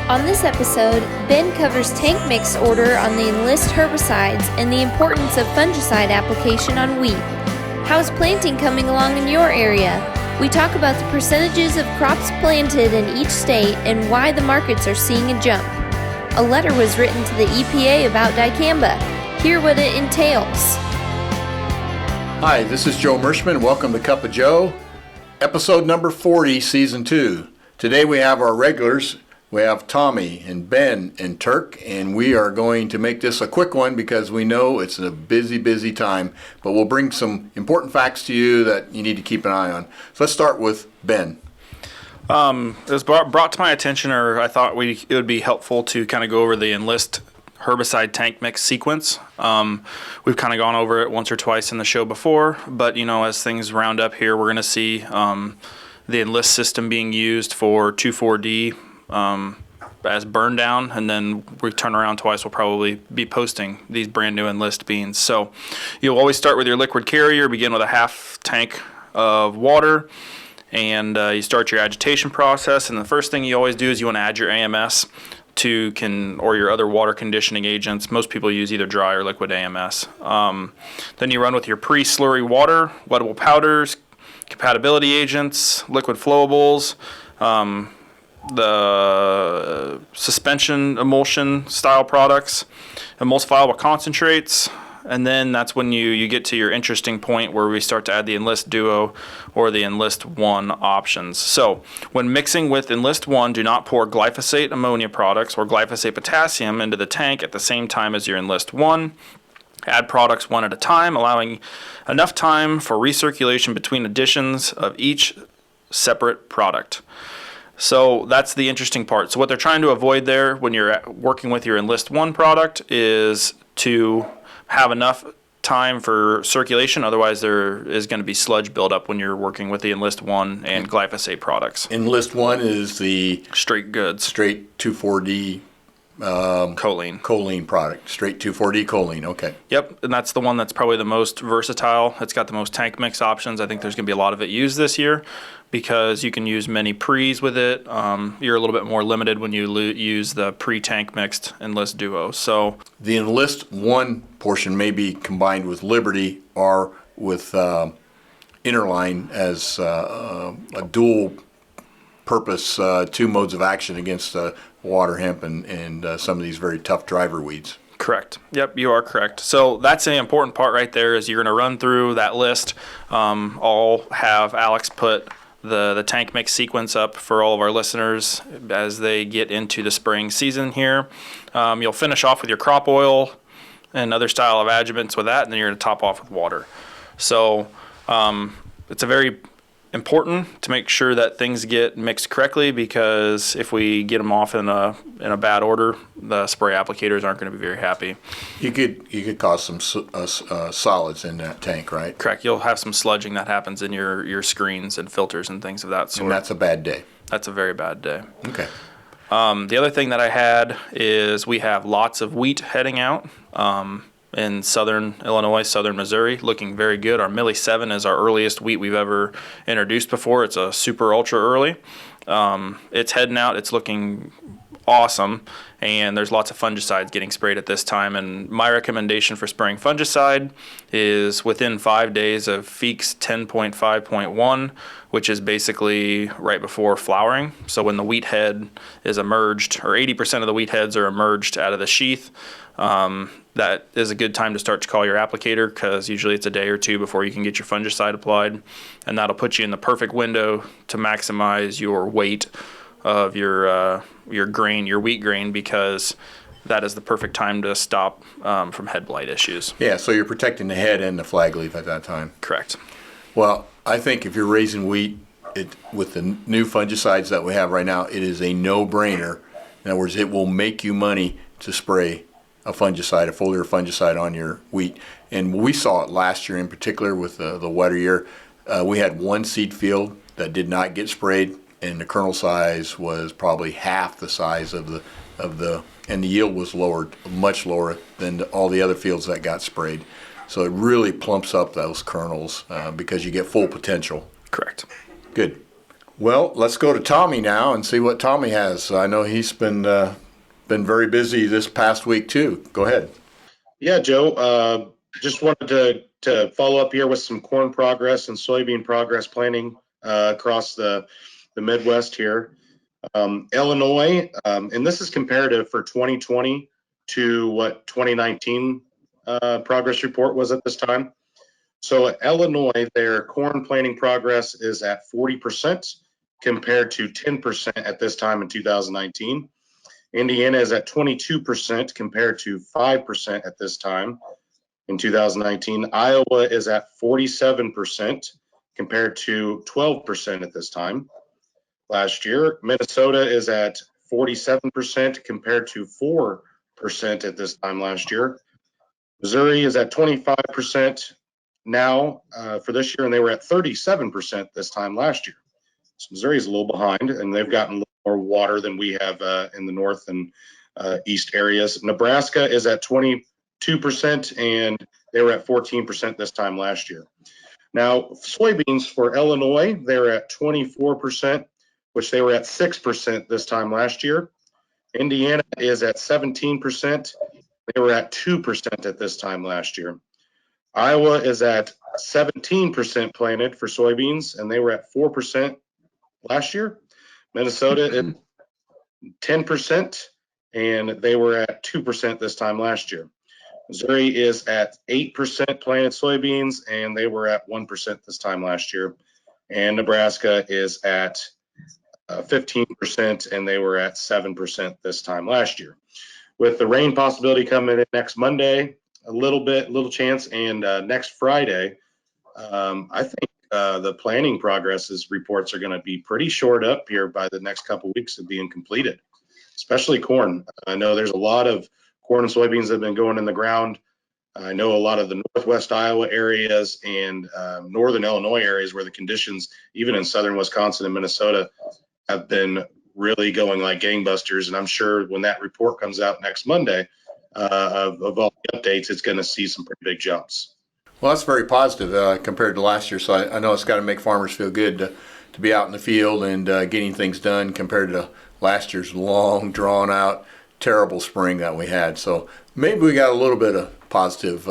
On this episode, Ben covers tank mix order on the Enlist herbicides and the importance of fungicide application on wheat. How's planting coming along in your area? We talk about the percentages of crops planted in each state and why the markets are seeing a jump. A letter was written to the EPA about Dicamba. Hear what it entails. Hi, this is Joe Mershman. Welcome to Cup of Joe, episode number 40, season 2. Today we have our regulars. We have Tommy and Ben and Turk, and we are going to make this a quick one because we know it's a busy time, but we'll bring some important facts to you that you need to keep an eye on. So let's start with Ben. It was brought to my attention, or I thought it would be helpful to kind of go over the Enlist herbicide tank mix sequence. We've kind of gone over it once or twice in the show before, but as things round up here, we're going to see the Enlist system being used for 2,4-D as burn down, and then we turn around twice. We'll probably be posting these brand new Enlist beans. So you'll always start with your liquid carrier, begin with a half tank of water, and you start your agitation process. And the first thing you always do is you want to add your AMS or your other water conditioning agents. Most people use either dry or liquid AMS. Then you run with your pre-slurry water, wettable powders, compatibility agents, liquid flowables, the suspension emulsion style products, emulsifiable concentrates, and then that's when you get to your interesting point where we start to add the Enlist Duo or the Enlist 1 options. So when mixing with Enlist 1, do not pour glyphosate ammonia products or glyphosate potassium into the tank at the same time as your Enlist 1. Add products one at a time, allowing enough time for recirculation between additions of each separate product. So that's the interesting part. So what they're trying to avoid there when you're working with your Enlist 1 product is to have enough time for circulation. Otherwise, there is going to be sludge buildup when you're working with the Enlist 1 and glyphosate products. Enlist 1 is the straight goods. Straight 2,4-D choline product. Straight 2,4-D choline, okay. Yep, and that's the one that's probably the most versatile. It's got the most tank mix options. I think there's going to be a lot of it used this year because you can use many pre's with it. You're a little bit more limited when you use the pre-tank mixed Enlist Duo. So the Enlist 1 portion may be combined with Liberty or with Interline as a dual purpose, two modes of action against water hemp and some of these very tough driver weeds. Correct. Yep, you are correct. So that's the important part right there is you're going to run through that list. I'll have Alex put the tank mix sequence up for all of our listeners as they get into the spring season here. You'll finish off with your crop oil and other style of adjuvants with that, and then you're going to top off with water. So it's a very important to make sure that things get mixed correctly, because if we get them off in a bad order, the spray applicators aren't going to be very happy. You could cause some solids in that tank, right? Correct. You'll have some sludging that happens in your screens and filters and things of that sort. And that's a bad day. That's a very bad day. Okay. The other thing that I had is we have lots of wheat heading out in southern Illinois, southern Missouri, looking very good. Our Millie 7 is our earliest wheat we've ever introduced before. It's a super ultra early. It's heading out. It's looking awesome, and there's lots of fungicides getting sprayed at this time. And my recommendation for spraying fungicide is within 5 days of Feeks 10.5.1, which is basically right before flowering. So when the wheat head is emerged, or 80% of the wheat heads are emerged out of the sheath, that is a good time to start to call your applicator, because usually it's a day or two before you can get your fungicide applied, and that'll put you in the perfect window to maximize your weight of your grain, your wheat grain, because that is the perfect time to stop from head blight issues. Yeah, so you're protecting the head and the flag leaf at that time. Correct. Well, I think if you're raising wheat with the new fungicides that we have right now, it is a no-brainer. In other words, it will make you money to spray a fungicide, a foliar fungicide on your wheat. And we saw it last year in particular with the wetter year. We had one seed field that did not get sprayed, and the kernel size was probably half the size of the and the yield was lowered, much lower than all the other fields that got sprayed. So it really plumps up those kernels because you get full potential. Correct. Good. Well, let's go to Tommy now and see what Tommy has. I know he's been very busy this past week too. Go ahead. Yeah, Joe. Just wanted to follow up here with some corn progress and soybean progress planting across the Midwest here. Illinois, and this is comparative for 2020 to what 2019 progress report was at this time. So Illinois, their corn planting progress is at 40% compared to 10% at this time in 2019. Indiana is at 22% compared to 5% at this time in 2019. Iowa is at 47% compared to 12% at this time last year. Minnesota is at 47% compared to 4% at this time last year. Missouri is at 25% now for this year, and they were at 37% this time last year. So Missouri is a little behind, and they've gotten a little more water than we have in the north and east areas. Nebraska is at 22%, and they were at 14% this time last year. Now, soybeans for Illinois, they're at 24%, which they were at 6% this time last year. Indiana is at 17%. They were at 2% at this time last year. Iowa is at 17% planted for soybeans, and they were at 4% last year. Minnesota is 10%, and they were at 2% this time last year. Missouri is at 8% planted soybeans, and they were at 1% this time last year. And Nebraska is at 15%, and they were at 7% this time last year. With the rain possibility coming in next Monday, a little chance, and next Friday, I think the planning progresses reports are going to be pretty short up here by the next couple of weeks of being completed, especially corn. I know there's a lot of corn and soybeans that have been going in the ground. I know a lot of the northwest Iowa areas and northern Illinois areas where the conditions, even in southern Wisconsin and Minnesota, have been really going like gangbusters. And I'm sure when that report comes out next Monday of all the updates, it's going to see some pretty big jumps. Well, that's very positive compared to last year. So I know it's got to make farmers feel good to be out in the field and getting things done compared to last year's long, drawn out, terrible spring that we had. So maybe we got a little bit of positive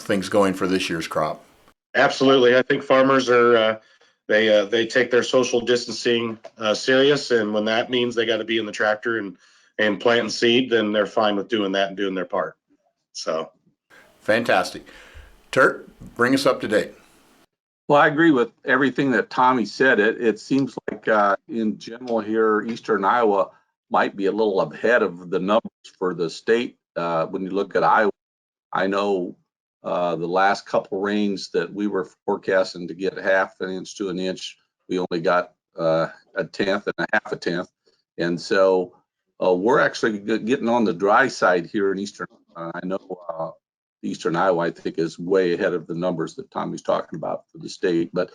things going for this year's crop. Absolutely. I think farmers are they take their social distancing serious, and when that means they got to be in the tractor and planting seed, then they're fine with doing that and doing their part. So fantastic. Turt, bring us up to date. Well, I agree with everything that Tommy said. It seems like in general here, eastern Iowa might be a little ahead of the numbers for the state. When you look at Iowa, I know the last couple rains that we were forecasting to get half an inch to an inch, we only got a tenth and a half a tenth. And so we're actually getting on the dry side here in eastern. I know eastern Iowa, I think, is way ahead of the numbers that Tommy's talking about for the state. But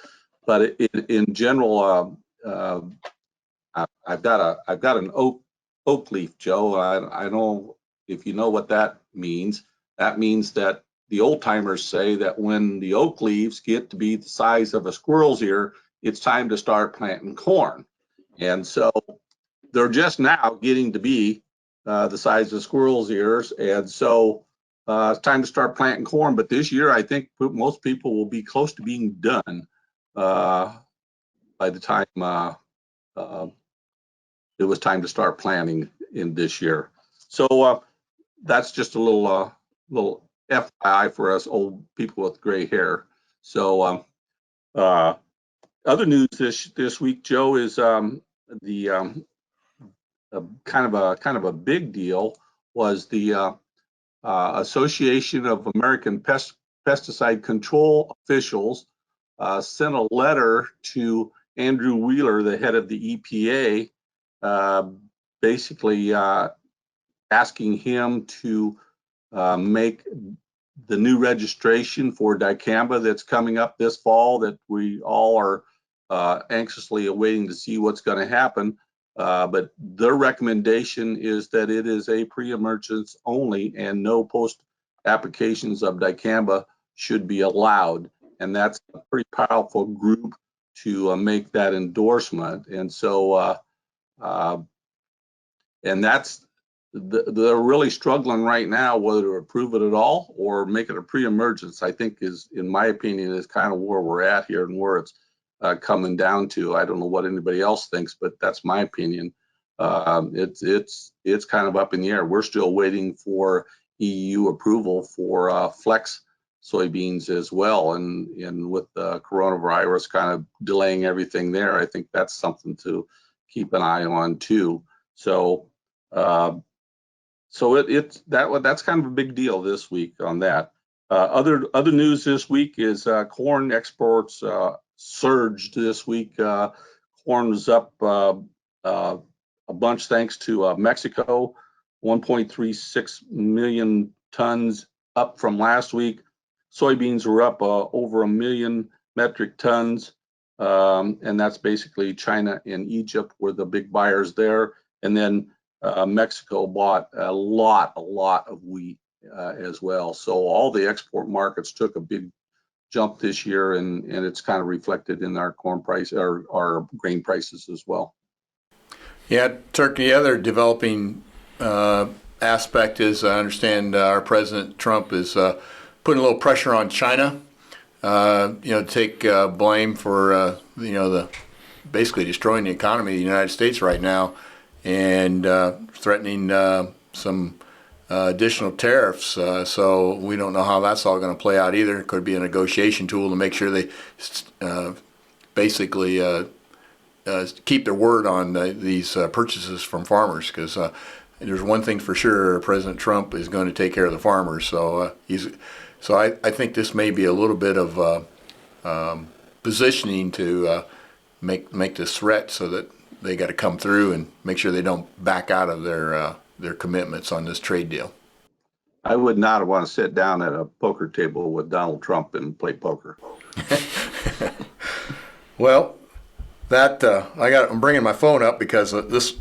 in general, I've got an oak leaf, Joe. I know if you know what that means. That means that the old timers say that when the oak leaves get to be the size of a squirrel's ear, it's time to start planting corn. And so they're just now getting to be the size of squirrel's ears. And so it's time to start planting corn. But this year, I think most people will be close to being done by the time it was time to start planting in this year. So that's just a little FYI for us old people with gray hair. So other news this week, Joe, is the kind of a big deal was the Association of American Pesticide Control Officials sent a letter to Andrew Wheeler, the head of the EPA, basically asking him to make the new registration for Dicamba that's coming up this fall that we all are anxiously awaiting to see what's going to happen. But their recommendation is that it is a pre-emergence only and no post applications of Dicamba should be allowed. And that's a pretty powerful group to make that endorsement. And so, and that's, they're really struggling right now whether to approve it at all or make it a pre-emergence. I think is, in my opinion, is kind of where we're at here and where it's coming down to. I don't know what anybody else thinks, but that's my opinion. It's kind of up in the air. We're still waiting for EU approval for flex soybeans as well, and with the coronavirus kind of delaying everything there, I think that's something to keep an eye on too. So that's kind of a big deal this week on that. Other news this week is corn exports surged this week. Corn was up a bunch thanks to Mexico, 1.36 million tons up from last week. Soybeans were up over 1 million metric tons, and that's basically China and Egypt were the big buyers there. And then Mexico bought a lot of wheat as well. So all the export markets took a big jump this year, and it's kind of reflected in our corn price, or our grain prices as well. Yeah, Turkey, the other developing aspect is, I understand our President Trump is putting a little pressure on China, to take blame for, the basically destroying the economy of the United States right now, and threatening some additional tariffs. So we don't know how that's all going to play out either. It could be a negotiation tool to make sure they basically keep their word on these purchases from farmers, because there's one thing for sure: President Trump is going to take care of the farmers. So I think this may be a little bit of positioning to make this threat, so that they got to come through and make sure they don't back out of their commitments on this trade deal. I would not want to sit down at a poker table with Donald Trump and play poker. Well, that I'm bringing my phone up because this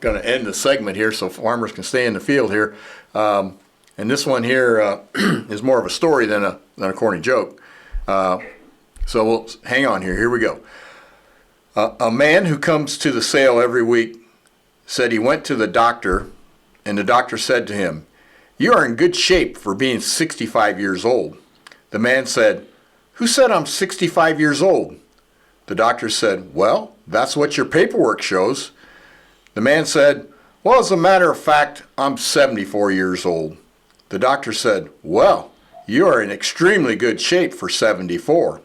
going to end the segment here, so farmers can stay in the field here. And this one here is more of a story than a corny joke. So we'll hang on here. Here we go. A man who comes to the sale every week said he went to the doctor, and the doctor said to him, "You are in good shape for being 65 years old." The man said, "Who said I'm 65 years old?" The doctor said, "Well, that's what your paperwork shows." The man said, "Well, as a matter of fact, I'm 74 years old." The doctor said, "Well, you are in extremely good shape for 74.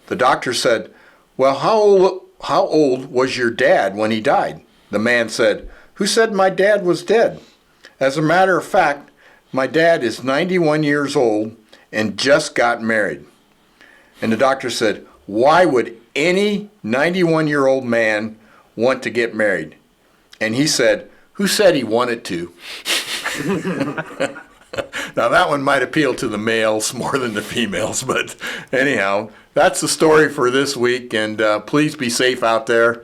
The doctor said, "Well, how old was your dad when he died?" The man said, "Who said my dad was dead? As a matter of fact, my dad is 91 years old and just got married." And the doctor said, "Why would any 91-year-old man want to get married?" And he said, "Who said he wanted to?" Now that one might appeal to the males more than the females, but anyhow, that's the story for this week, and please be safe out there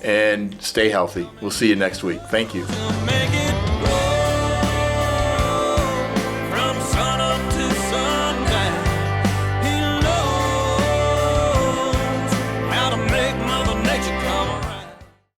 and stay healthy. We'll see you next week. Thank you.